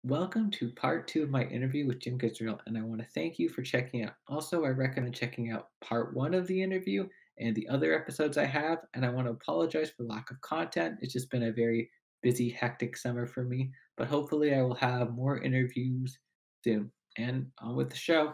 Welcome to part two of my interview with Jim Gizrael, and I want to thank you for checking out. Also, I recommend checking out part one of the interview and the other episodes I have, and I want to apologize for lack of content. It's just been a very busy, hectic summer for me, but hopefully, I will have more interviews soon. And on with the show.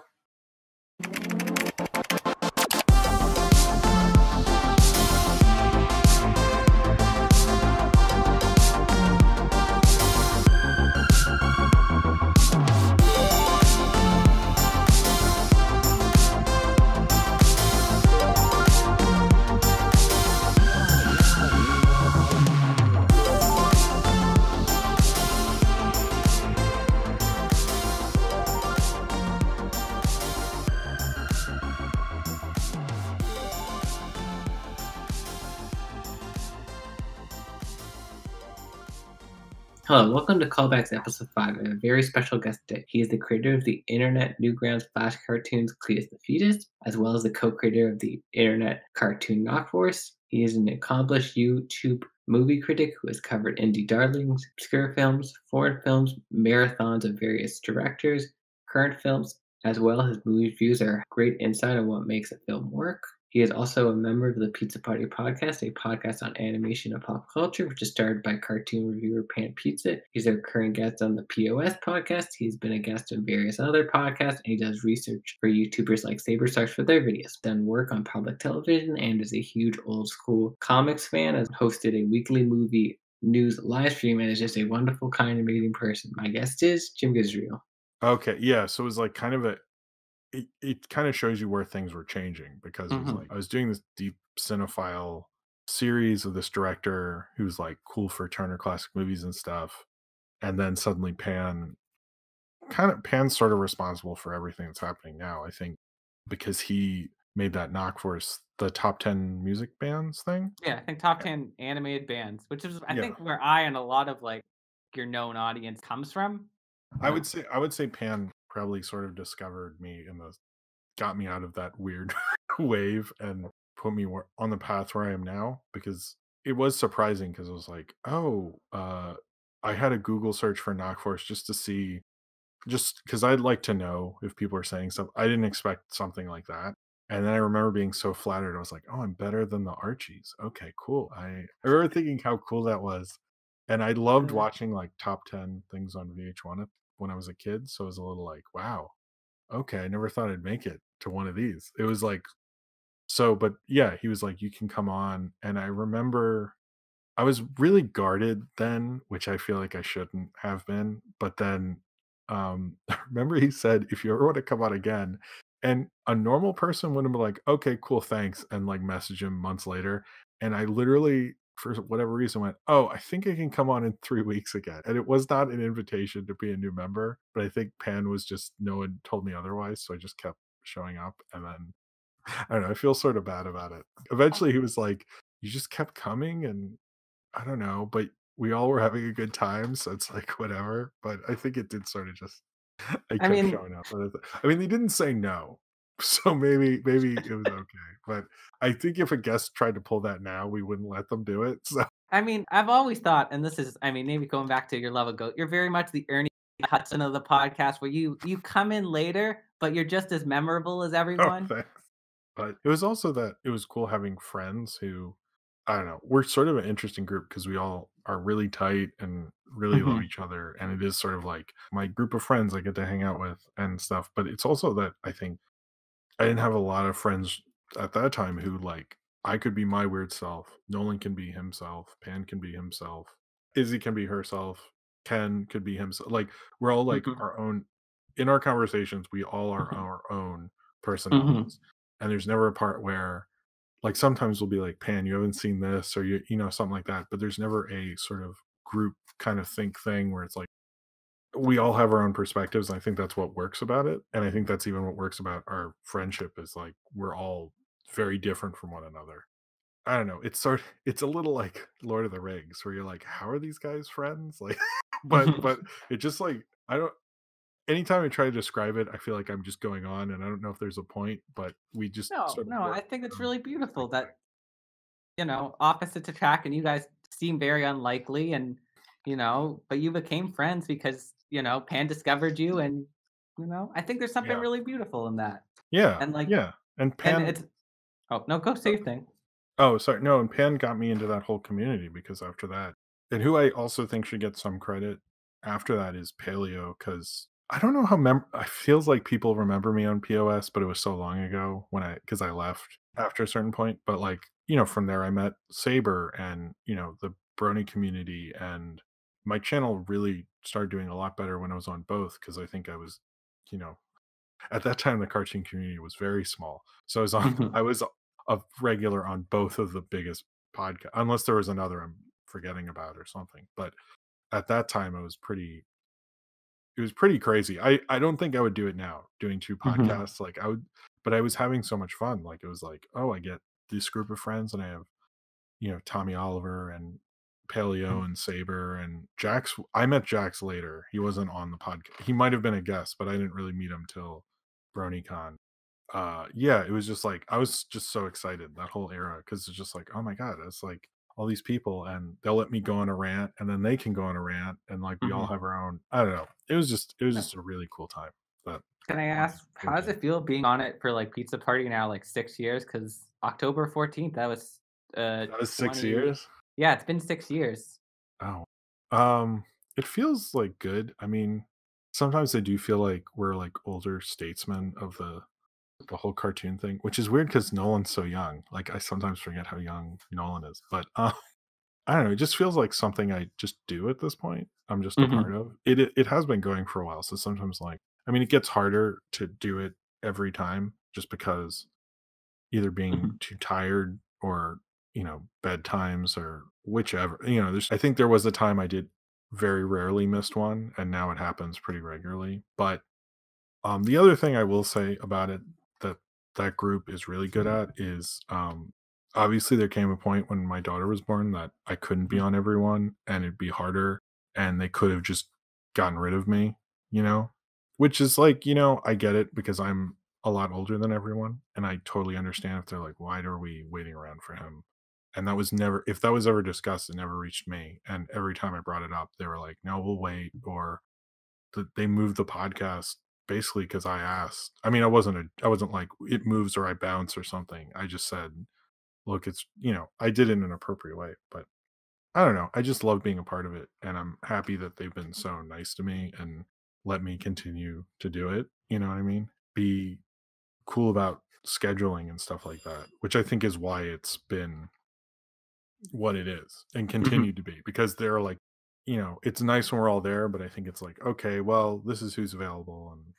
Hello, welcome to Callbacks Episode 5. I have a very special guest today. He is the creator of the Internet Newgrounds Flash cartoons Cletus the Fetus, as well as the co-creator of the Internet cartoon Knockforce. He is an accomplished YouTube movie critic who has covered indie darlings, obscure films, foreign films, marathons of various directors, current films, as well. His movie reviews are great insight on what makes a film work. He is also a member of the Pizza Party Podcast, a podcast on animation and pop culture, which is started by cartoon reviewer Pan Pizza. He's a recurring guest on the POS podcast. He's been a guest on various other podcasts, and he does research for YouTubers like SaberStars for their videos. Done work on public television and is a huge old school comics fan. Has hosted a weekly movie news live stream and is just a wonderful, kind, amazing person. My guest is Jim Gizrael. Okay, yeah, so it was like kind of it kind of shows you where things were changing because it was Mm-hmm. like I was doing this deep cinephile series of this director who's like cool for Turner Classic Movies and stuff, and then suddenly Pan's sort of responsible for everything that's happening now, I think, because he made that Knockforce the top 10 music bands thing. Yeah, I think top 10 animated bands, which is I Yeah. think where I and a lot of like your known audience comes from. Uh, I would say Pan probably sort of discovered me in the got me out of that weird wave and put me on the path where I am now because it was surprising because I was like, oh, I had a Google search for Knockforce just to see, just because I'd like to know if people are saying stuff. I didn't expect something like that. And then I remember being so flattered. I was like, oh, I'm better than the Archies. Okay, cool. I remember thinking how cool that was. And I loved uh, watching like top 10 things on VH1 when I was a kid. So I was a little like, wow, okay, I never thought I'd make it to one of these. It was like so, but yeah, he was like, "You can come on," and I remember I was really guarded then, which I feel like I shouldn't have been, but then, I remember he said, "If you ever wanna come on again," and a normal person would have been like, "Okay, cool, thanks," and, like, message him months later, and I literally, for whatever reason, went, "Oh, I think I can come on in 3 weeks again," and it was not an invitation to be a new member, but I think Pan was just no one told me otherwise, so I just kept showing up, and then I don't know, I feel sort of bad about it. Eventually, he was like, "You just kept coming," and I don't know, but we all were having a good time, so it's like, whatever, but I think it did sort of just I I kept mean, showing up, but I mean, they didn't say no, so maybe it was okay, but I think if a guest tried to pull that now, we wouldn't let them do it, so I've always thought, and this is, maybe going back to your love of goat, you're very much the Ernie Hudson of the podcast, where you come in later, but you're just as memorable as oh, everyone. thanks. But it was also that it was cool having friends who, I don't know, we're sort of an interesting group because we all are really tight and really love Mhm, each other, and it is sort of like my group of friends I get to hang out with and stuff, but it's also that I think I didn't have a lot of friends at that time who like I could be my weird self. Nolan can be himself. Pan can be himself. Izzy can be herself. Ken could be himself. Like we're all like mhm, our own. In our conversations, we all are mhm, our own mhm. personalities, and there's never a part where like sometimes we'll be like, Pan, you haven't seen this, or you know something like that. But there's never a sort of group kind of think thing where it's like we all have our own perspectives, and I think that's what works about it, and I think that's even what works about our friendship is, like, we're all very different from one another. I don't know, it's a little like Lord of the Rings where you're like, "How are these guys friends?" Like, but it just, like I don't anytime I try to describe it, I feel like I'm just going on, and I don't know if there's a point, but we just No, sort of no, work I think it's in an really interesting beautiful way. that, opposites attract, and you guys seem very unlikely, and, but you became friends because Pan discovered you, and I think there's something Yeah. really beautiful in that. Yeah, And like, yeah, and and Pan it's oh no, go say your thing. oh, sorry, no, and Pan got me into that whole community because after that and who I also think should get some credit after that is Paleo, because I don't know how it feels like people remember me on POS, but it was so long ago because I left after a certain point, but, like, from there I met Saber and, the Brony community, and my channel really started doing a lot better when I was on both because I think I was, you know at that time, the cartoon community was very small. So Mhm, I was a regular on both of the biggest podcast, unless there was another I'm forgetting about or something. But at that time, it was pretty crazy. I don't think I would do it now, doing 2 mhm, podcasts, like, I would but I was having so much fun, like, it was like, "Oh, I get this group of friends, and I have, Tommy Oliver and Paleo and Saber and Jax." I met Jax later. He wasn't on the podcast. He might have been a guest, but I didn't really meet him till BronyCon. Yeah, it was just like I was just so excited that whole era because it's just like, oh my god, it's like all these people and they'll let me go on a rant and then they can go on a rant and like we all mhm. have our own. I don't know. It was Yeah. just a really cool time that Can I when I ask, was how a does kid. it feel being on it for like Pizza Party now, like 6 years? Because October 14th, that was That was 20. 6 years. Yeah, it's been 6 years. Oh, it feels like good. I mean, sometimes I do feel like we're like older statesmen of the whole cartoon thing, which is weird because Nolan's so young. Like I sometimes forget how young Nolan is, but I don't know, it just feels like something I just do at this point. I'm just a part Mhm, of. It has been going for a while, so sometimes, like I mean, it gets harder to do it every time just because either being mhm. too tired or, bedtimes or whichever. There's I think there was a time I did very rarely missed one, and now it happens pretty regularly. But the other thing I will say about it that that group is really good at is, obviously there came a point when my daughter was born that I couldn't be Mhm, on everyone and it'd be harder and they could have just gotten rid of me, you know? Which is like, I get it because I'm a lot older than everyone and I totally understand if they're like, why are we waiting around for him? And that was never if that was ever discussed, it never reached me. And every time I brought it up, they were like, no, we'll wait, or they moved the podcast basically because I asked. I mean, I wasn't like it moves or I bounce or something. I just said, "Look, I did it in an appropriate way." But I don't know. I just love being a part of it, and I'm happy that they've been so nice to me and let me continue to do it. You know what I mean? Be cool about scheduling and stuff like that, which I think is why it's been what it is and mhm. continue to be because they're like, it's nice when we're all there, but I think it's like, okay, well, this is who's available. And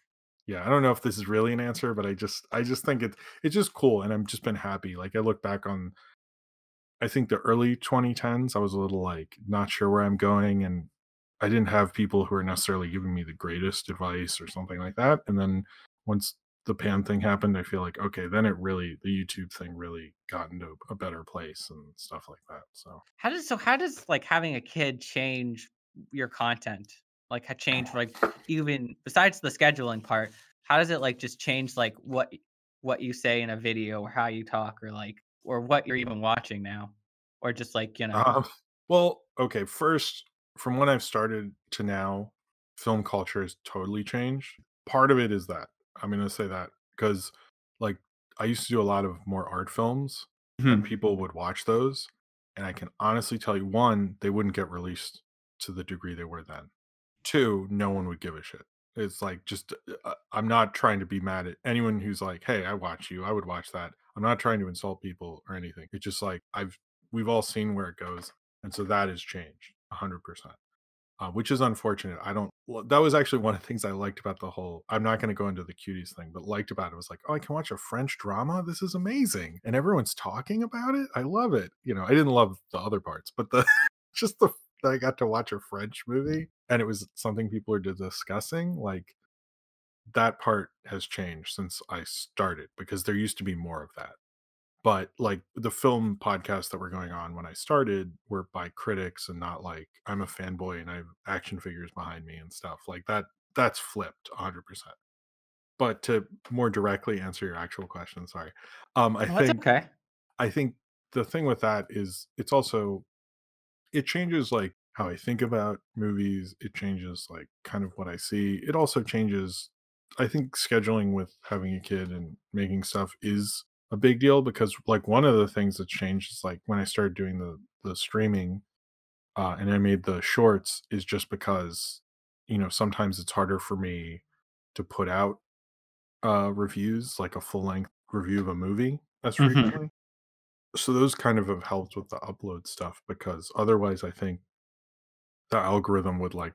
yeah, I don't know if this is really an answer, but I just think it's just cool. And I'm just been happy. Like I look back on, I think the early 2010s, I was a little like not sure where I'm going. And I didn't have people who were necessarily giving me the greatest advice or something like that. And then once the pan thing happened, I feel like, okay, then the YouTube thing really got into a better place and stuff like that. So How does like having a kid change your content? Like change like even besides the scheduling part, how does it like just change like what you say in a video or how you talk or like or what you're even watching now? Or just like, Um, well, okay, first, from when I've started to now, film culture has totally changed. Part of it is that I'm gonna say that because, like, I used to do a lot of more art films, and Mhm, people would watch those, and I can honestly tell you, one, they wouldn't get released to the degree they were then. Two, no one would give a shit. It's like just I'm not trying to be mad at anyone who's like, "Hey, I watch you. I would watch that." I'm not trying to insult people or anything. It's just like we've all seen where it goes, and so that has changed 100%. Which is unfortunate. I don't. Well, that was actually one of the things I liked about the whole. I'm not going to go into the cuties thing, but liked about it was like, oh, I can watch a French drama. This is amazing, and everyone's talking about it. I love it. I didn't love the other parts, but the just the that I got to watch a French movie and it was something people are discussing. Like that part has changed since I started because there used to be more of that. But like the film podcasts that were going on when I started were by critics and not like I'm a fanboy and I have action figures behind me and stuff like that. That's flipped 100%. But to more directly answer your actual question, sorry. I well, that's think okay. I think the thing with that is it changes like how I think about movies. It changes like kind of what I see. It also changes, I think scheduling with having a kid and making stuff is a big deal because like one of the things that changed is like when I started doing the streaming and I made the shorts is just because sometimes it's harder for me to put out reviews like a full length review of a movie as Mhm. frequently. So those kind of have helped with the upload stuff because otherwise I think the algorithm would like,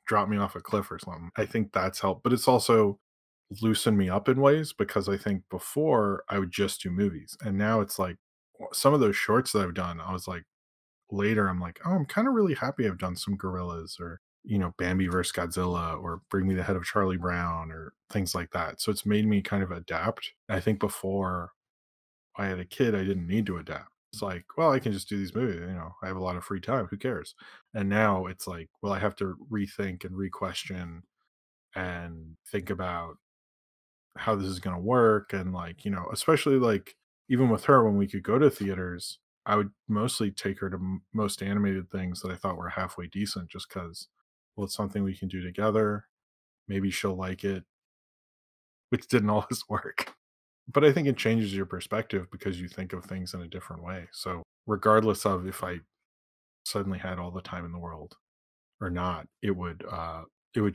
drop me off a cliff or something. I think that's helped, but it's also loosened me up in ways because I think before I would just do movies and now it's like some of those shorts that I've done, I was like later I'm like, "Oh, I'm kind of really happy I've done some gorillas or, Bambi versus Godzilla or Bring Me the Head of Charlie Brown or things like that." So it's made me kind of adapt. I think before I had a kid, I didn't need to adapt. It's like, well, I can just do these movies. I have a lot of free time. Who cares? And now it's like, well, I have to rethink and re-question and think about how this is going to work. And like, especially like even with her, when we could go to theaters, I would mostly take her to most animated things that I thought were halfway decent just because, well, it's something we can do together. Maybe she'll like it, which didn't always work. But I think it changes your perspective because you think of things in a different way. So, regardless of if I suddenly had all the time in the world or not, it would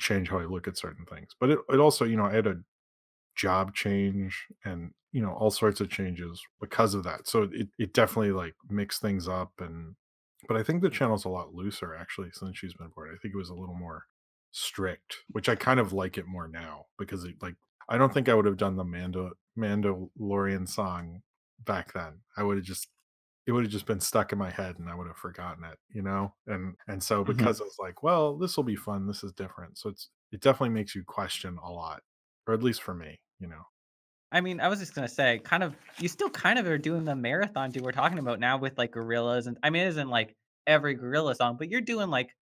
change how I look at certain things. But it also, I had a job change and all sorts of changes because of that. So it definitely like mixed things up and but I think the channel's a lot looser actually since she's been born. I think it was a little more strict, which I kind of like it more now because like I don't think I would have done the Mandalorian song back then. It would have just been stuck in my head and I would have forgotten it. And so Mhm. because I was like, well, this will be fun. This is different. So it definitely makes you question a lot, or at least for me. I mean, I was just gonna say, kind of, you still kind of are doing the marathons you were talking about now with like gorillas, and I mean, it isn't like every gorilla song, but you're doing like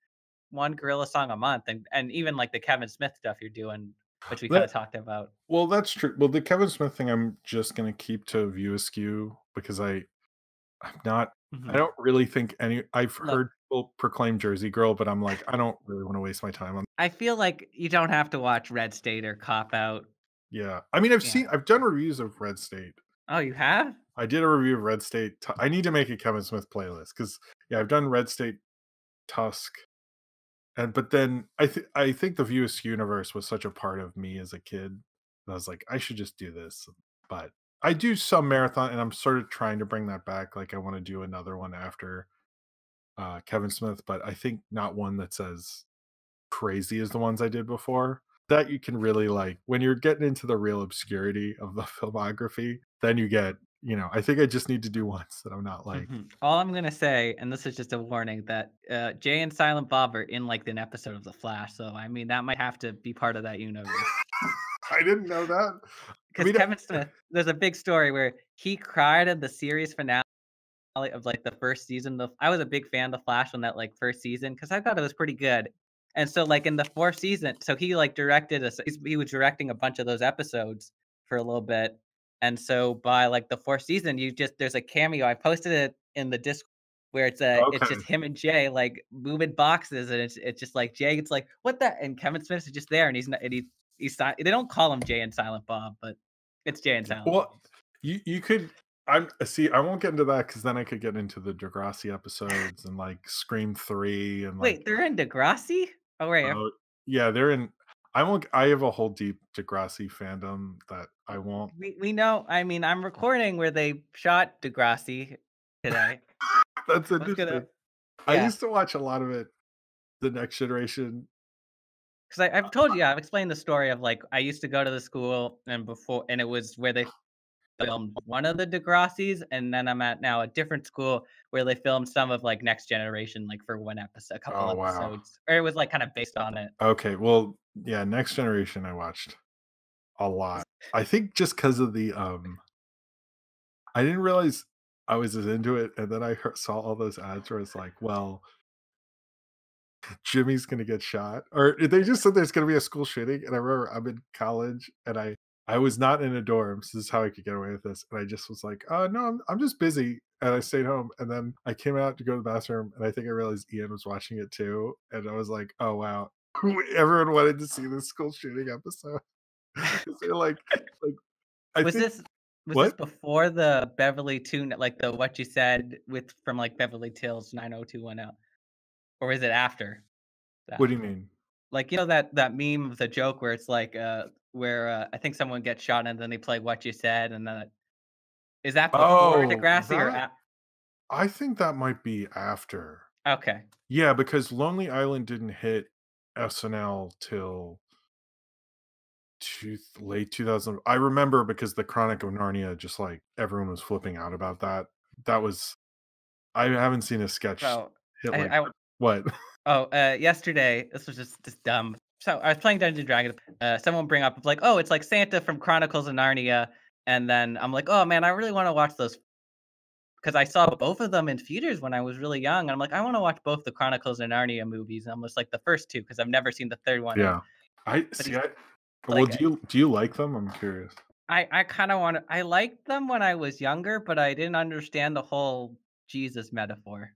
one gorilla song a month, and even like the Kevin Smith stuff you're doing, which we kind That of talked about. well, that's true. Well, the Kevin Smith thing, I'm just gonna keep to View Askew because I'm not. I Mhm. don't really think any. I've Look, heard people proclaim Jersey Girl, but I'm like, I don't really want to waste my time on. I feel like you don't have to watch Red State or Cop Out. Yeah, I mean, Yeah. I've done reviews of Red State. Oh, you have? I did a review of Red State. I need to make a Kevin Smith playlist because yeah, I've done Red State, Tusk, and but then I think the View Askew universe was such a part of me as a kid. And I was like, I should just do this. But I do some marathon, and I'm sort of trying to bring that back. Like I want to do another one after Kevin Smith, but I think not one that's as crazy as the ones I did before. That you can really like when you're getting into the real obscurity of the filmography, then you get, I think I just need to do ones that I'm not like, Mhm. All I'm gonna say, and this is just a warning, that Jay and Silent Bob are in like an episode of The Flash, so I mean that might have to be part of that universe. I didn't know that. I Because mean, Kevin Smith, there's a big story where he cried at the series finale of like the first season. I was a big fan of The Flash on that like first season because I thought it was pretty good. And so like in the fourth season, so he like directed us. He was directing a bunch of those episodes for a little bit. And so by like the fourth season, you just there's a cameo. I posted it in the disc where it's okay. just him and Jay like moving boxes, and it's just like Jay. It's like what the and Kevin Smith is just there, and he's not, and they don't call him Jay and Silent Bob, but it's Jay and Silent Bob. Well, you could. I'm see. I won't get into that because then I could get into the Degrassi episodes and like Scream 3 and like Wait, they're in Degrassi? Oh wait, oh yeah, they're in. I won't. I have a whole deep Degrassi fandom that I won't. we know. I mean, I'm recording where they shot Degrassi today. That's Let's get interesting. up. I Yeah, used to watch a lot of it. The Next Generation. because I've told you, I've explained the story of like I used to go to the school and it was where they filmed one of the Degrassis, and then I'm at now a different school where they filmed some of like Next Generation, like for one episode, a couple Oh wow. episodes, or it was like kind of based on it. Okay. Well, yeah. Next Generation. I watched a lot. I think just because of the I didn't realize I was as into it, and then I saw all those ads where it's like, well, Jimmy's gonna get shot, or they just said there's gonna be a school shooting. And I remember I'm in college, and I was not in a dorm, so this is how I could get away with this. And I just was like, oh no, I'm just busy. and I stayed home, and then I came out to go to the bathroom, and I think I realized Ian was watching it too, and I was like, "Oh, wow." Everyone wanted to see this school shooting episode. 'Cause they're like, I Was think this was this what? before the Beverly Tune like the what you said with from like Beverly Hills 90210? Or is it after What that? do you mean? Like, you know that meme of the joke where it's like, where, I think someone gets shot and then they play What You Said and then is that before Oh, Degrassi or that a I think that might be after. okay. Yeah, because Lonely Island didn't hit SNL till late 2000. I remember because the Chronic of Narnia, just like everyone was flipping out about that. That was I haven't seen a sketch So, hit like I that. What? yesterday, this was just dumb. So, I was playing Dungeons& and Dragons, someone bring up, like, "Oh, it's like Santa from Chronicles of Narnia," and then I'm like, "Oh, man, I really wanna watch those," because I saw both of them in theaters when I was really young, and I'm like, "I wanna watch both the Chronicles of Narnia movies," and I'm just like, the first 2 because 'cause I've never seen the 3rd one, and Yeah. I but see, he's well, like, do you like them? I'm curious. I kinda wanna I liked them when I was younger, but I didn't understand the whole Jesus metaphor.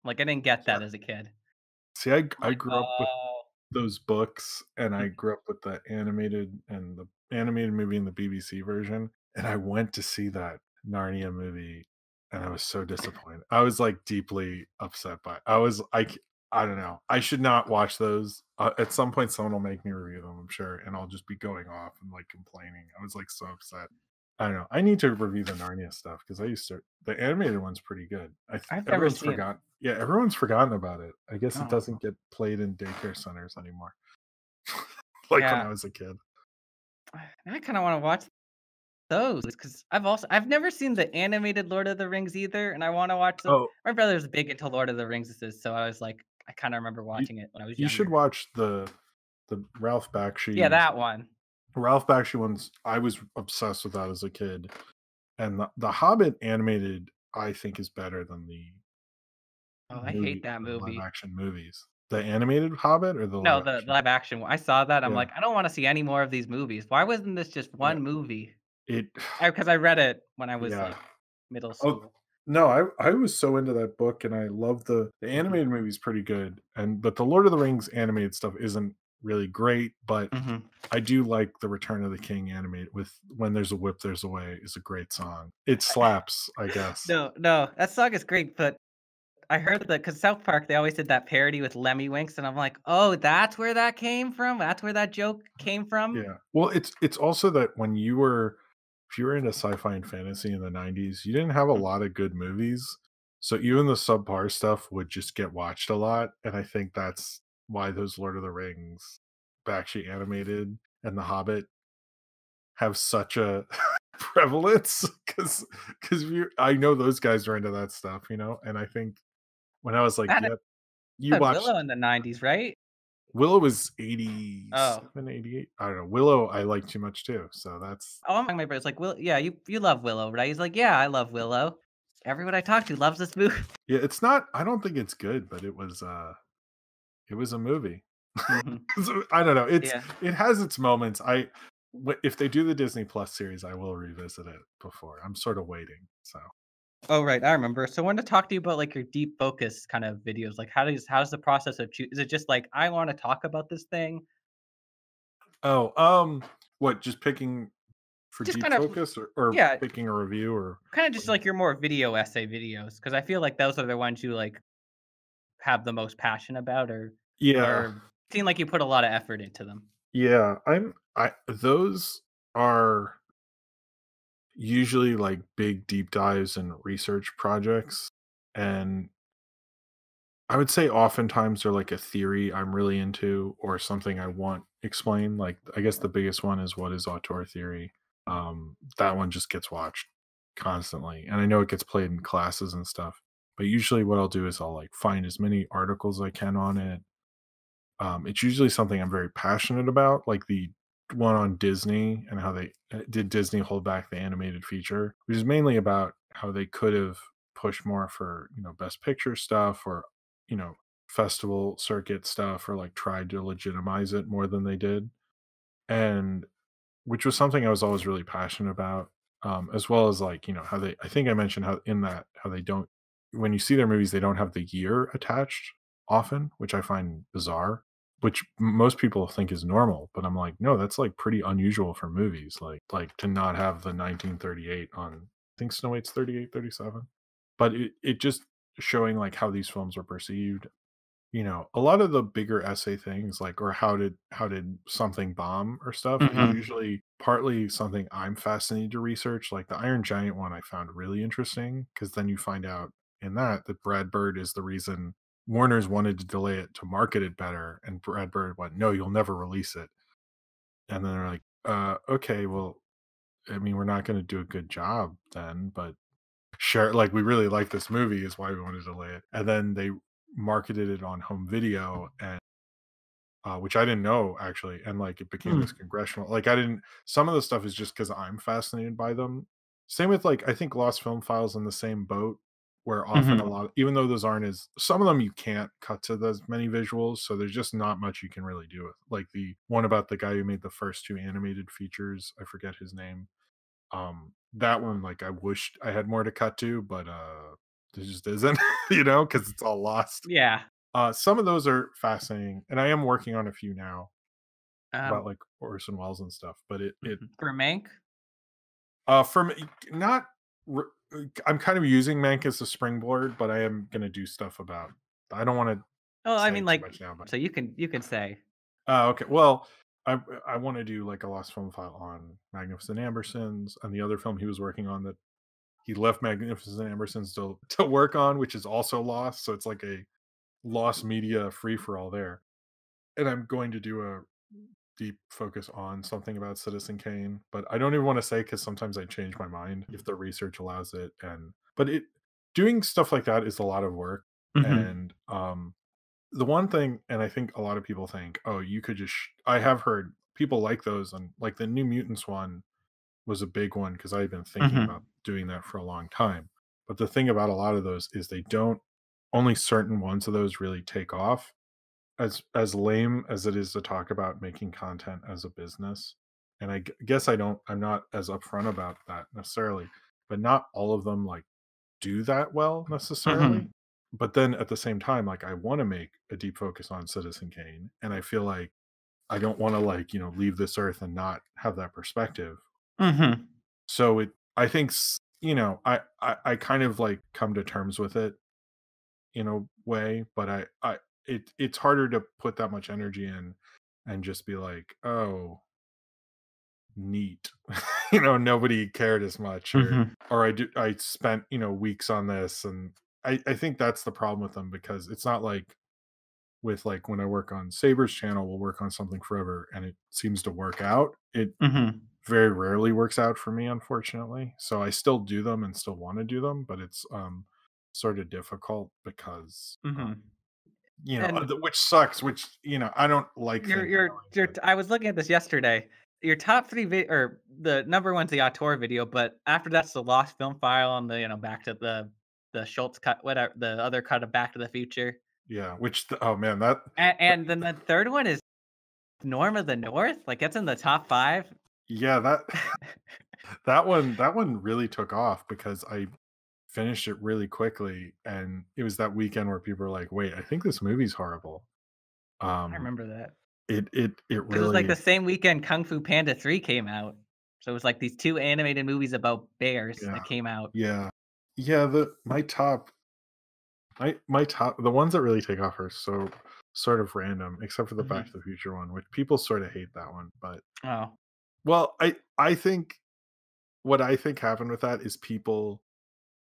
Like, I didn't get that as a kid. See, I'm I like, grew up with "Oh." those books, and I Mhm. grew up with the animated movie and the BBC version, and I went to see that Narnia movie, and I was so disappointed. I was, like, deeply upset by I was like, I don't know. I should not watch those. At some point, someone will make me review them, I'm sure, and I'll just be going off and, like, complaining. I was, like, so upset. I don't know. I need to review the Narnia stuff because I used to the animated one's pretty good. I've never Everyone's seen forgotten. Yeah, everyone's forgotten about it. I guess it oh, doesn't get played in daycare centers anymore, like when yeah. I was a kid. Now I kinda wanna watch those because I've never seen the animated Lord of the Rings either, and I wanna watch them. Oh, My brother's big into Lord of the Rings, so I was like I kinda remember you watching it when I was you should younger. watch the Yeah, that one. Ralph Bakshi ones. I was obsessed with that as a kid, and the Hobbit animated, I think, is better than Oh, I hate that the live movie. action movies. The animated Hobbit or the live No, the action? live action one. I saw that, I'm Yeah, like, "I don't wanna see any more of these movies. Why wasn't this just yeah. one movie?" It Because I read it when I was, yeah. like, middle Oh, school. no, I was so into that book, and I love the Mhm, animated movie's pretty good, but the Lord of the Rings animated stuff isn't really great, but mhm. I do like the Return of the King animated with "When There's a Whip, There's a Way" is a great song. It slaps, I guess. No, no, that song is great, but I heard that because South Park, they always did that parody with Lemmy Winks, and I'm like, "Oh, that's where that came from? That's where that joke came from?" Yeah. Well, it's also that when you were if you were into sci-fi and fantasy in the '90s, you didn't have a Mm. lot of good movies, so even the subpar stuff would just get watched a lot, and I think that's why those Lord of the Rings, Bakshi animated, and The Hobbit have such a prevalence because I know those guys are into that stuff, and I think when I was like, That "Yep," you had watched Willow in the '90s, right? Willow was Oh. 87, 88. I don't know. Willow, I like too much too. So that's Oh, my brother's like, "Will yeah, you love Willow, right?" He's like, "Yeah, I love Willow. Everyone I talk to loves this movie." yeah, it's not I don't think it's good, but it was a movie. Mhm. So, I don't know. Yeah. It has its moments. If they do the Disney Plus series, I will revisit it before. I'm sort of waiting. So Oh, right, I remember. So I wanted to talk to you about, like, your deep focus kind of videos. Like, how's the process of is it just like, "I wanna talk about this thing?" oh, what, just picking for Just deep kind of focus or yeah, picking a review or kinda just like your more video essay videos, because I feel like those are the ones you, like, have the most passion about yeah. or seem like you put a lot of effort into them. Yeah, I those are usually like big deep dives and research projects, and I would say oftentimes they're like a theory I'm really into or something I want explained. Like I guess the biggest one is what is auteur theory. That one just gets watched constantly, and I know it gets played in classes and stuff. But usually, what I'll do is I'll like find as many articles I can on it. It's usually something I'm very passionate about, like the one on Disney and how they did Disney hold back the animated feature, which is mainly about how they could have pushed more for best picture stuff or you know festival circuit stuff or like tried to legitimize it more than they did, and which was something I was always really passionate about. as well as like how they. I think I mentioned how in that how they don't when you see their movies they don't have the year attached often, which I find bizarre. Which most people think is normal, but I'm like, no, that's like pretty unusual for movies. Like to not have the 1938 on. I think Snow White's 38, 37, but it just showing like how these films are perceived. A lot of the bigger essay things like or how did something bomb or stuff is Hmm. usually partly something I'm fascinated to research. Like the Iron Giant one I found really interesting because then you find out in that Brad Bird is the reason Warner's wanted to delay it to market it better, and Brad Bird went, "No, you'll never release it." And then they're like, okay, well, I mean, we're not going to do a good job then, but sure, like we really like this movie is why we wanted to delay it." And then they marketed it on home video and which I didn't know actually, and like it became this congressional. Like I didn't. Some of the stuff is just because I'm fascinated by them. Same with like I think Lost Film Files in the same boat, where often a Hmm. lot, even though those aren't as some of them you can't cut to those many visuals, so there's just not much you can really do with. Like the one about the guy who made the first two animated features, I forget his name. That one, like I wished I had more to cut to, but there just isn't, because it's all lost. Yeah. Some of those are fascinating, and I am working on a few now about Um, like Orson Welles and stuff. But it for Mank. for me not. I'm kind of using Mank as a springboard, but I am gonna do stuff about. I don't want to Oh, I say mean, too like, much now, but so you can say. okay. Well, I want to do like a lost film file on Magnificent Ambersons and the other film he was working on that he left Magnificent Ambersons to work on, which is also lost. So it's like a lost media free for all there. And I'm going to do a deep focus on something about Citizen Kane, but I don't even want to say because sometimes I change my mind if the research allows it. And but it doing stuff like that is a lot of work. Hmm. And the one thing, and I think a lot of people think, oh, you could just. I have heard people like those, and like the New Mutants one was a big one because I had been thinking about Hmm. doing that for a long time. But the thing about a lot of those is they don't. Only certain ones of those really take off as lame as it is to talk about making content as a business, and guess I'm not as upfront about that necessarily, but not all of them like do that well necessarily. Hmm. But then at the same time, like I want to make a deep focus on Citizen Kane, and I feel like I don't want to like leave this earth and not have that perspective. Hmm. So I think I kind of like come to terms with it in a way, but it's harder to put that much energy in and just be like, oh, neat. Nobody cared as much, Hmm. I spent, weeks on this, and I think that's the problem with them because it's not like with like when I work on Saber's channel, we'll work on something forever and it seems to work out. It Hmm. very rarely works out for me, unfortunately. So I still do them and still want to do them, but it's sort of difficult because Hmm. And which sucks, which I don't like your thinking your that way, your but I was looking at this yesterday. Your top three or the number one's the auteur video, but after that's the Lost Film File and the Back to the Schultz cut, whatever the other cut of Back to the Future, yeah, oh man, that and then the third one is Norm of the North. Like it's in the top five. yeah, that one really took off because I finished it really quickly, and it was that weekend where people were like, "Wait, I think this movie's horrible." I Um, remember that it because it was like really the same weekend Kung Fu Panda 3 came out. So it was like these two animated movies about bears yeah, that came out. yeah, yeah. The ones that really take off are so sort of random, except for the Back to Mhm. the Future one, which people sort of hate that one. But Oh. well, I think what I think happened with that is people.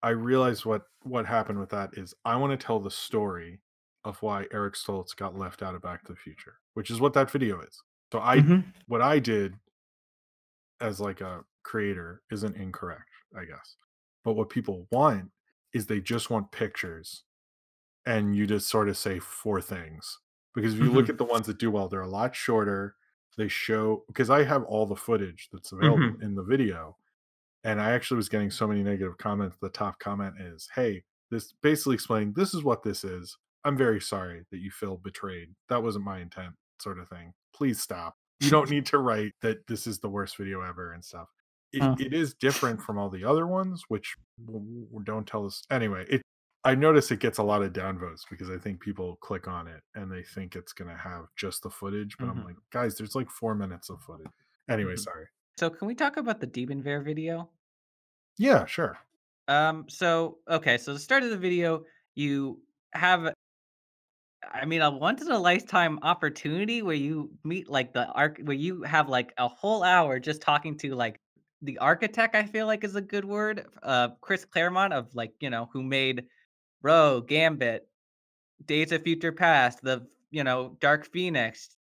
I realize what happened with that is I want to tell the story of why Eric Stoltz got left out of Back to the Future, which is what that video is. So Mhm. what I did as like a creator isn't incorrect, I guess. But what people want is they just want pictures and you just sort of say four things. Because if you look Mhm. at the ones that do well, they're a lot shorter. They show because I have all the footage that's available Mhm. in the video, and I actually was getting so many negative comments. The top comment is, "Hey, this basically explaining this is what this is. I'm very sorry that you feel betrayed. That wasn't my intent," sort of thing. Please stop. You don't need to write that this is the worst video ever and stuff. Mm. it is different from all the other ones, which don't tell us anyway. I notice it gets a lot of downvotes because I think people click on it and they think it's gonna have just the footage, but I'm Mhm, like, guys, there's like 4 minutes of footage. Anyway, mhm. sorry. So can we talk about the Demon Bear video? Yeah, sure. So okay, so the start of the video, you have a once in a lifetime opportunity where you meet like the arc where you have like a whole hour just talking to like the architect, I feel like is a good word. Chris Claremont of like, who made Rogue, Gambit, Days of Future Past, Dark Phoenix,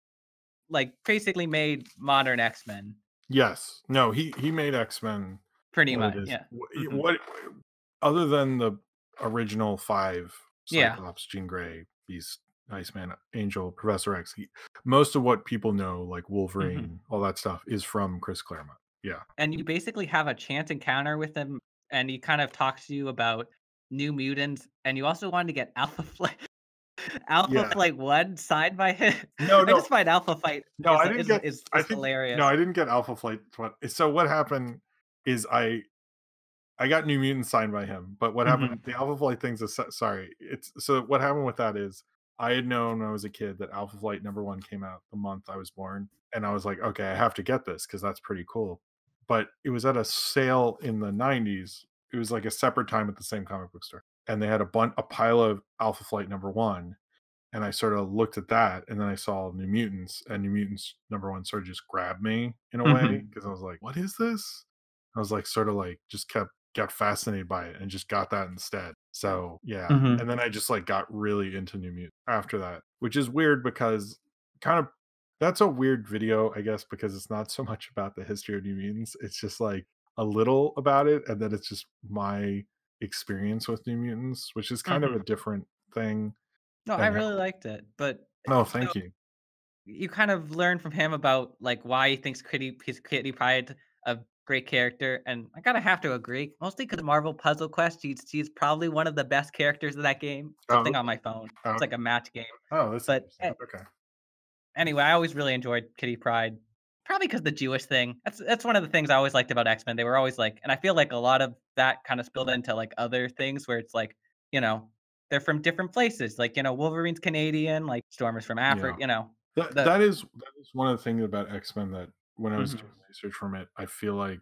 like basically made modern X-Men. Yes. No, he made X-Men Pretty what it much, is. yeah. Mhm. What other than the original 5, Yeah. Cyclops, Jean Grey, Beast, Iceman, Angel, Professor X, most of what people know, like Mhm. Wolverine, all that stuff, is from Chris Claremont. Yeah. And you basically have a chance encounter with him, and he kind of talks to you about New Mutants, and you also wanted to get Alpha Flight Alpha Yeah. Flight 1 signed by him. No, I no. just find Alpha Flight No, I didn't get I is think no, hilarious. I didn't get Alpha Flight 20. So what happened is I got New Mutants signed by him, but what Mhm, happened the Alpha Flight thing's a sorry, it's so what happened with that is I had known when I was a kid that Alpha Flight #1 came out the month I was born, and I was like, "Okay, I have to get this because that's pretty cool." But it was at a sale in the '90s. It was like a separate time at the same comic book store, and they had a pile of Alpha Flight #1, and I sort of looked at that, and then I saw New Mutants, and New Mutants #1 sort of just grabbed me in a way mhm, because I was like, "What is this?" I was like, sort of like, just got fascinated by it and just got that instead. So yeah, mhm, and then I just like got really into New Mutants after that, which is weird because kind of that's a weird video, I guess, because it's not so much about the history of New Mutants. It's just like a little about it, and then it's just my experience with New Mutants, which is kind of mhm. a different thing No, I than really liked it, but oh, so thank you. you kind of learn from him about, like, why he thinks Kitty Pryde a great character, and I kinda have to agree, mostly because Marvel Puzzle Quest, she's probably one of the best characters of that game. It's a Oh, thing on my phone. oh, It's like a match game. oh, that's But, interesting. Okay. anyway, I always really enjoyed Kitty Pryde, probably because the Jewish thing. That's one of the things I always liked about X-Men. They were always like, and I feel like a lot of that kind of spilled into like other things where it's like, you know, they're from different places. Like, Wolverine's Canadian, like Storm is from Yeah. Africa, That the that is one of the things about X-Men that when I was Mhm. doing research from it, I feel like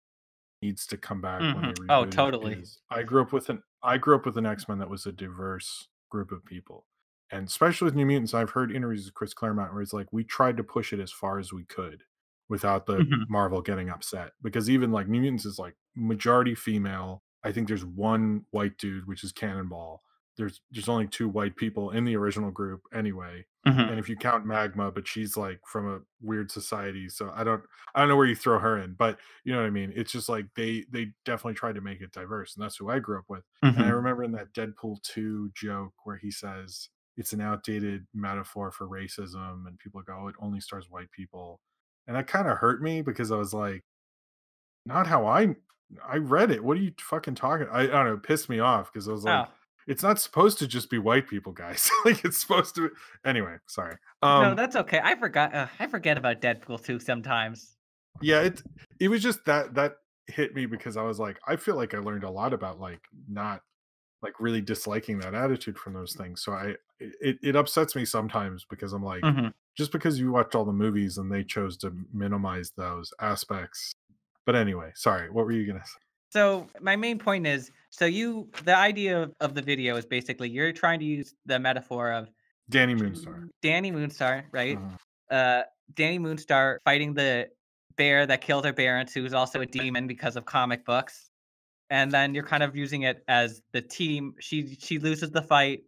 needs to come back when Mhm. they Oh, reboot it totally. is I grew up with an X-Men that was a diverse group of people. And especially with New Mutants, I've heard interviews with Chris Claremont where he's like, we tried to push it as far as we could without the Mhm. Marvel getting upset. Because even like New Mutants is like majority female. I think there's one white dude, which is Cannonball. There's only two white people in the original group anyway. Mhm. And if you count Magma, but she's like from a weird society, so I don't know where you throw her in, but you know what I mean? It's just like they definitely tried to make it diverse, and that's who I grew up with. And I Mhm. remember in that Deadpool 2 joke where he says it's an outdated metaphor for racism, and people go, "Oh, it only stars white people." And that kind of hurt me because I was like, not how I read it. What are you fucking talking? I don't know, it pissed me off because I was like, Oh, it's not supposed to just be white people, guys. Like it's supposed to anyway, sorry. no, that's okay. I forget about Deadpool 2 sometimes. Yeah, it was just that hit me because I was like, I feel like I learned a lot about like not like really disliking that attitude from those things. So it upsets me sometimes because I'm like, Mhm. just because you watched all the movies and they chose to minimize those aspects. But anyway, sorry, what were you gonna say? So, my main point is, the idea of the video is basically you're trying to use the metaphor of Danny Moonstar. Danny Moonstar, right? Mhm. Uh, Danny Moonstar fighting the bear that killed her parents, who's also a demon because of comic books. And then you're kind of using it as the team. She loses the fight,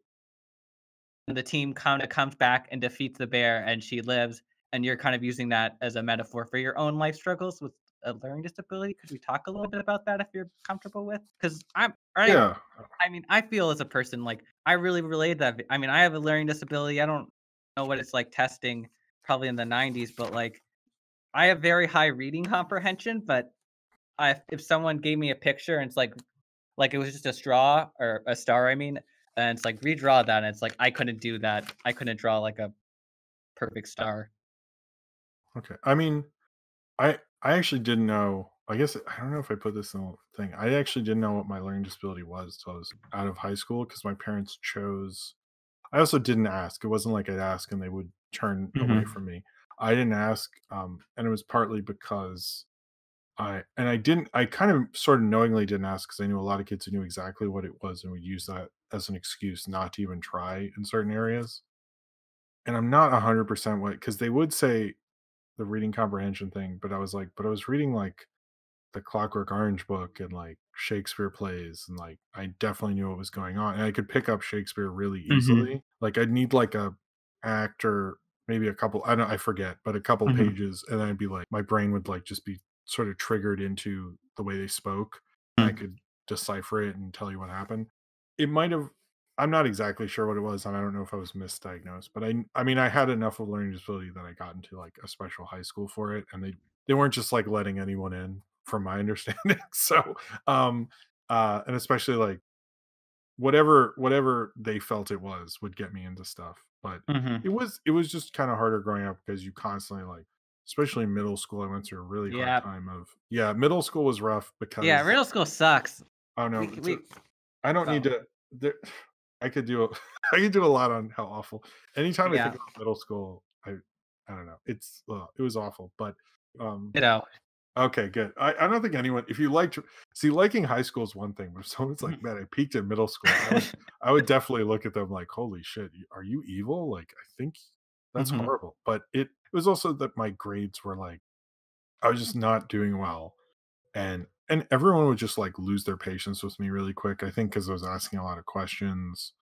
and the team kind of comes back and defeats the bear, and she lives. And you're kind of using that as a metaphor for your own life struggles with a learning disability. Could we talk a little bit about that if you're comfortable with? Because Yeah. I feel as a person like I really relate that. I have a learning disability. I don't know what it's like testing probably in the 90s, but like I have very high reading comprehension. But if someone gave me a picture and it's like it was just a straw or a star, and it's like redraw that, and it's like I couldn't do that. I couldn't draw like a perfect star. Okay. I mean, I actually didn't know I guess I don't know if I put this in the thing. I actually didn't know what my learning disability was till I was out of high school because my parents chose. I also didn't ask. It wasn't like I'd ask and they would turn away Mhm. from me. I didn't ask, and it was partly because I didn't. I kind of sort of knowingly didn't ask because I knew a lot of kids who knew exactly what it was and would use that as an excuse not to even try in certain areas. And I'm not 100% what because they would say the reading comprehension thing, but I was like, but I was reading like the Clockwork Orange book and like Shakespeare plays, and like I definitely knew what was going on, and I could pick up Shakespeare really Mhm. easily. Like I'd need like a actor, maybe a couple. I don't, I forget, but a couple Mhm. pages, and then I'd be like, my brain would like just be sort of triggered into the way they spoke, and I Mhm. could decipher it and tell you what happened. It might have. I'm not exactly sure what it was, and I don't know if I was misdiagnosed, but I mean, I had enough of learning disability that I got into like a special high school for it, and they weren't just like letting anyone in from my understanding. So, um, and especially like whatever they felt it was would get me into stuff. But Mhm. it was just kind of harder growing up because you constantly like, especially in middle school, I went through a really hard Yeah. time of yeah, middle school was rough Yeah, because middle school sucks. I don't We know. c we I don't need Oh, to. There, I could do. I could do a lot on how awful. Anytime I think yeah, about middle school, I don't know. It was awful. But um, you know. okay, good. I don't think anyone if you liked see, liking high school is one thing, but if someone's like, Mhm. "Man, I peaked in middle school," I would definitely look at them like, "Holy shit, are you evil?" Like, I think that's Mhm. horrible. But it was also that my grades were like I was just not doing well, and everyone would just like lose their patience with me really quick. I think because I was asking a lot of questions.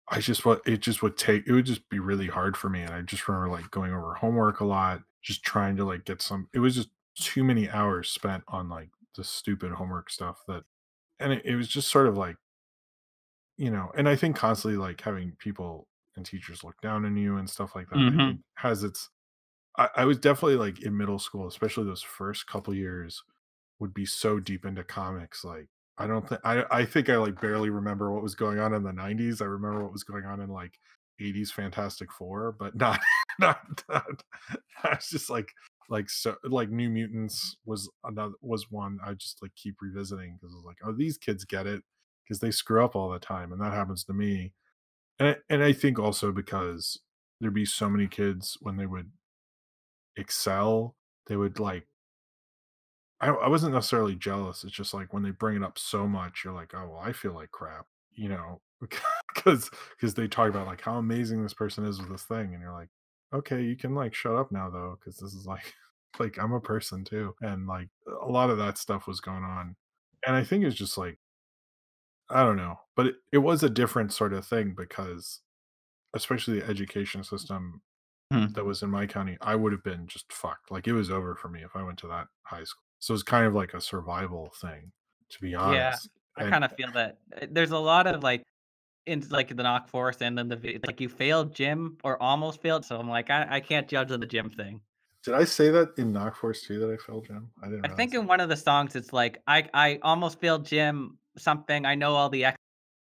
I just what it just would take it would just be really hard for me, and I just remember, like, going over homework a lot, just trying to, like, get some it was just too many hours spent on, like, the stupid homework stuff that and it was just sort of like, and I think constantly, like, having people and teachers look down on you and stuff like that, I think Mhm. has its I was definitely, like, in middle school, especially those first couple years, would be so deep into comics, like, I don't think I think I, like, barely remember what was going on in the '90s. I remember what was going on in, like, '80s Fantastic Four, but not not it's just so like, New Mutants was one I just, like, keep revisiting because I was like, "Oh, these kids get it because they screw up all the time, and that happens to me." And I think also because there'd be so many kids when they would excel, they would, like I wasn't necessarily jealous, it's just, like, when they bring it up so much, you're like, "Oh, well, I feel like crap," you know, because they talk about, like, how amazing this person is with this thing, and you're like, "Okay, you can, like, shut up now, though, because this is, like like, I'm a person too," and, like, a lot of that stuff was going on, and I think it's just, like I don't know, but it was a different sort of thing because especially the education system Mhm. that was in my county, I would have been just fucked. Like, it was over for me if I went to that high school. So it's kind of like a survival thing, to be Yeah, honest. I And kinda feel that, there's a lot of, like in, like, the knock forest and then like, you failed gym or almost failed, so I'm like, I can't judge on the gym thing. did I say that in Knock Force too that I failed gym? I didn't I think realize that. in one of the songs, it's like, I almost failed gym something, I know all the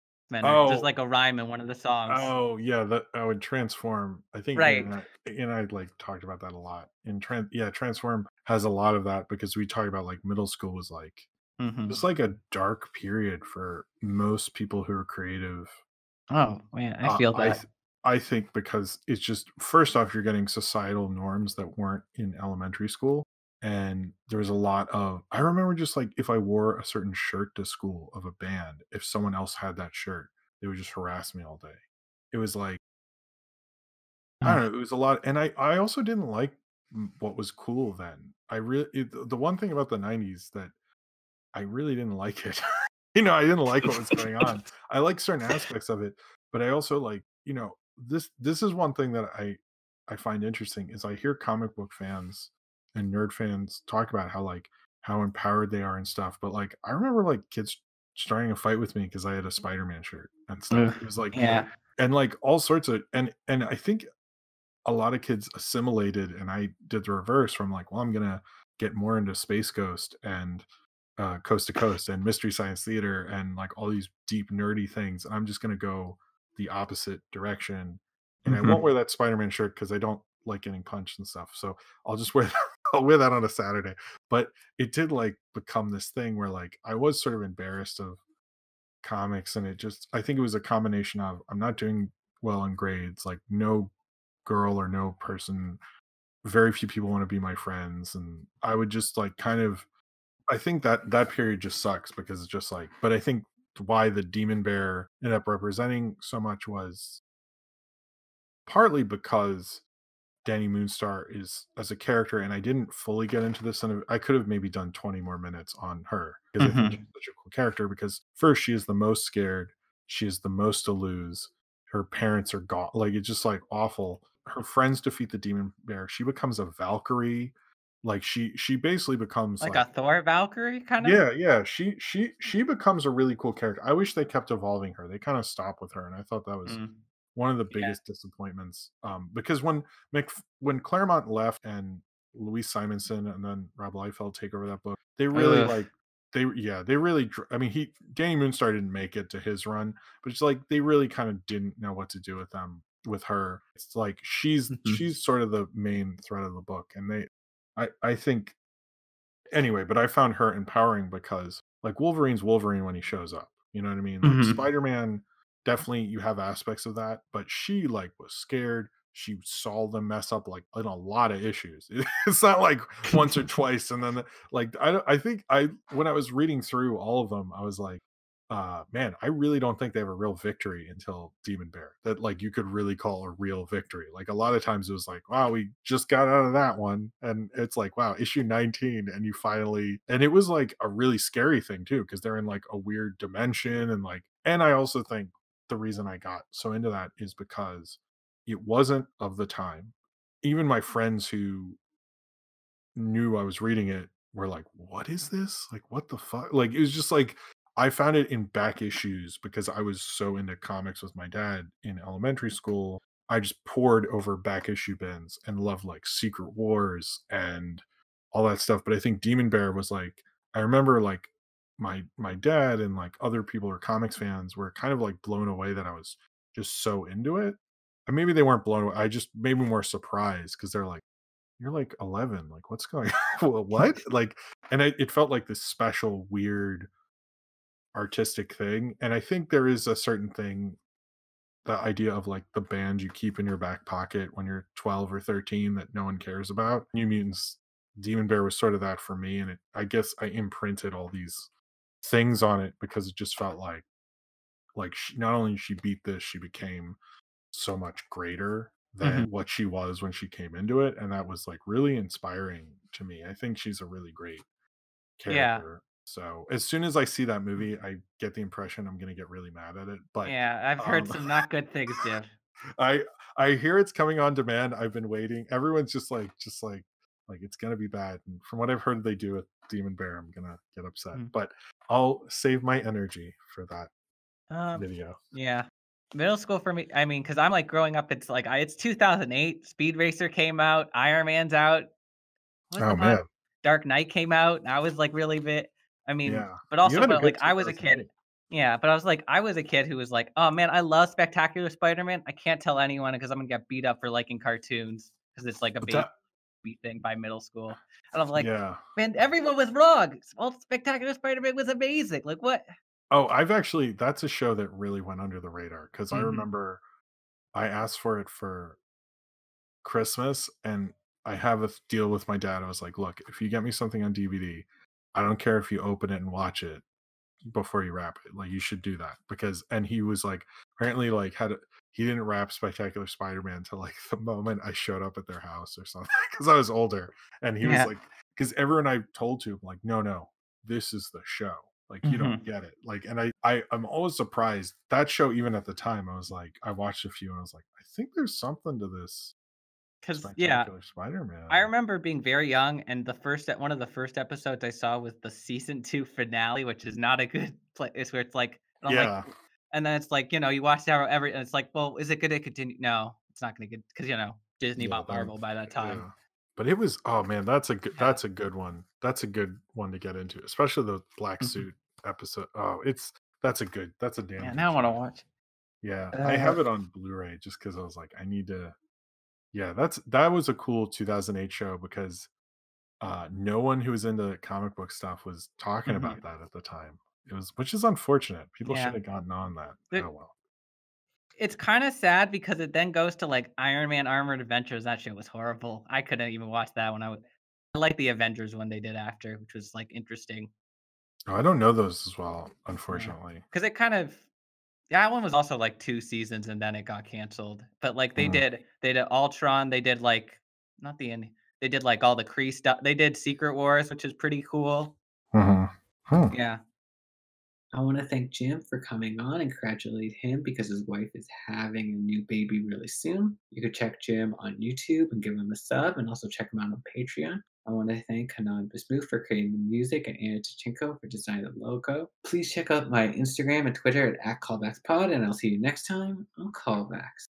X-Men, or just Oh, like a rhyme in one of the songs. oh yeah, that I would transform. I think Right. Ian and I like talked about that a lot. And transform has a lot of that because we talk about like middle school was like Mhm. just like a dark period for most people who are creative. Oh, man, I Uh, feel I that. th I think because it's just first off, you're getting societal norms that weren't in elementary school, and there's a lot of I remember just, like, if I wore a certain shirt to school of a band, if someone else had that shirt, they would just harass me all day. It was like I Oh. don't know, it was a lot and I also didn't like what was cool then. I really the one thing about the '90s that I really didn't like it. I didn't like what was going on. I like certain aspects of it, but I also like, this is one thing that I find interesting is I hear comic book fans and nerd fans talk about how like how empowered they are and stuff, but like I remember like kids starting a fight with me because I had a Spider-Man shirt and stuff. Ugh, It was like yeah. and like all sorts of and I think a lot of kids assimilated and I did the reverse from like, well, I'm gonna get more into Space Ghost and Coast to Coast and Mystery Science Theater and like all these deep nerdy things. And I'm just gonna go the opposite direction. And I won't Mhm. wear that Spider-Man shirt because I don't like getting punched and stuff. So I'll just wear I'll wear that on a Saturday. But it did like become this thing where like I was sort of embarrassed of comics, and it just I think it was a combination of I'm not doing well in grades, like no girl or no person, very few people want to be my friends, and I would just like kind of I think that that period just sucks because it's just like but I think why the Demon Bear ended up representing so much was partly because Danny Moonstar is as a character, and I didn't fully get into this, and I could have maybe done 20 more minutes on her because I think she's Mhm. such a cool character. Because first, she is the most scared, she is the most to lose. Her parents are gone, like it's just like awful. Her friends defeat the demon bear. She becomes a Valkyrie, like she basically becomes Like a like Thor Valkyrie kinda? yeah yeah. She becomes a really cool character. I wish they kept evolving her. They kind of stopped with her, and I thought that was Mm, one of the yeah. biggest disappointments, because when Claremont left and Louise Simonson and then Rob Liefeld take over that book, they really Ugh. like they really I mean he Danny Moonstar didn't make it to his run, but it's like they really kind of didn't know what to do with them with her. It's like Mhm. she's sort of the main thread of the book, and I think anyway, but I found her empowering because like Wolverine's Wolverine when he shows up. You know what I mean? Like Mhm. Spider-Man, definitely you have aspects of that, but she like was scared. She saw them mess up like in a lot of issues. It's not like once or twice, and then like I think I when I was reading through all of them, I was like, man, I really don't think they have a real victory until Demon Bear that like you could really call a real victory. Like a lot of times it was like, wow, we just got out of that one. And it's like, wow, issue 19, and you finally and it was like a really scary thing too, because they're in like a weird dimension and like and I also think the reason I got so into that is because it wasn't of the time. Even my friends who knew I was reading it were like, "What is this? Like, what the fuck?" Like, it was just like I found it in back issues because I was so into comics with my dad in elementary school. I just poured over back issue bins and loved like Secret Wars and all that stuff. But I think Demon Bear was like I remember like my dad and like other people or comics fans were kind of like blown away that I was just so into it. And maybe they weren't blown away. I just made me more surprised because they're like you're like 11, like, what's going what? Like and it felt like this special, weird, artistic thing, and I think there is a certain thing the idea of, like, the band you keep in your back pocket when you're 12 or 13 that no one cares about. New Mutants Demon Bear was sort of that for me, and it I guess I imprinted all these things on it because it just felt like, sh not only did she beat this, she became so much greater than Mhm. what she was when she came into it, and that was, like, really inspiring to me. I think she's a really great Yeah. character. So, as soon as I see that movie, I get the impression I'm gonna get really mad at it, but, Yeah, I've heard um, some not good things, Div. I I hear it's coming on demand, I've been waiting. Everyone's like, "It's gonna be bad," and from what I've heard they do with Demon Bear, I'm gonna get upset, Mm. but I'll save my energy for that Um, video. yeah. Middle school for me, I mean, because 'cause I'm, like, growing up, it's like, it's 2008, Speed Racer came out, Iron Man's out. What's Oh, the last man. Dark Knight came out, and I was, like, really bit I mean, Yeah. but You also, had a but, good like, I was a kid 2008. yeah, but I was like I was a kid who was like, "Oh, man, I love Spectacular Spider-Man. I can't tell anyone because 'cause I'm gonna get beat up for liking cartoons because it's, like, a baby That thing by middle school." And I'm like, yeah. "Man, everyone was wrong. All Spectacular Spider-Man was amazing. Like, what?" Oh, I've actually that's a show that really went under the radar because I Mhm, remember I asked for it for Christmas, and I have a deal with my dad. I was like, "Look, if you get me something on DVD, I don't care if you open it and watch it before you wrap it. Like, you should do that." Because and he was like, apparently, like, he didn't wrap Spectacular Spider-Man till like the moment I showed up at their house or something because I was older, and he was yeah, like, because everyone I told to, like, no, no, this is the show. Like, you don't mhm, get it. Like, and I'm always surprised that show. Even at the time, I was like, I watched a few, and I was like, I think there's something to this 'cause yeah, Spectacular I Spider-Man. remember being very young, and the first one of the first episodes I saw was the season 2 finale, which is not a good place where it's like and I'm like Yeah, and then it's like, you watch Arrow every and it's like, "Well, is it gonna continue?" No, it's not gonna get because Disney yeah, bought Marvel by that time. yeah. But it was oh man, Yeah. that's a good one. That's a good one to get into, especially the black Mhm. suit episode. Oh, that's a damn Yeah, good now I wanna show. watch. Yeah, I Uh, have it on Blu-ray just because I was like, I need to. Yeah, that was a cool 2008 show because No one who was into comic book stuff was talking Mhm. about that at the time. It was which is unfortunate. People should Yeah. have gotten on that. There Oh, well. it's kinda sad because it then goes to, like, Iron Man Armored Adventures. That shit was horrible. I couldn't even watch that when I like the Avengers one they did after, which was, like, interesting. Oh, I don't know those as well, Yeah, unfortunately. because it kind of that one was also, like, 2 seasons and then it got canceled. But, like, Mm, they did Ultron, they did, like not the end they did, like, all the Kree stuff. They did Secret Wars, which is pretty cool. mhm. Hmm. Yeah. I want to thank Jim for coming on and congratulate him because his wife is having a new baby really soon. You could check Jim on YouTube and give him a sub and also check him out on Patreon. I want to thank Hanan Bismuth for creating the music and Anna Tachenko for designing the logo. Please check out my Instagram and Twitter at @callbackspod, and I'll see you next time on Callbacks.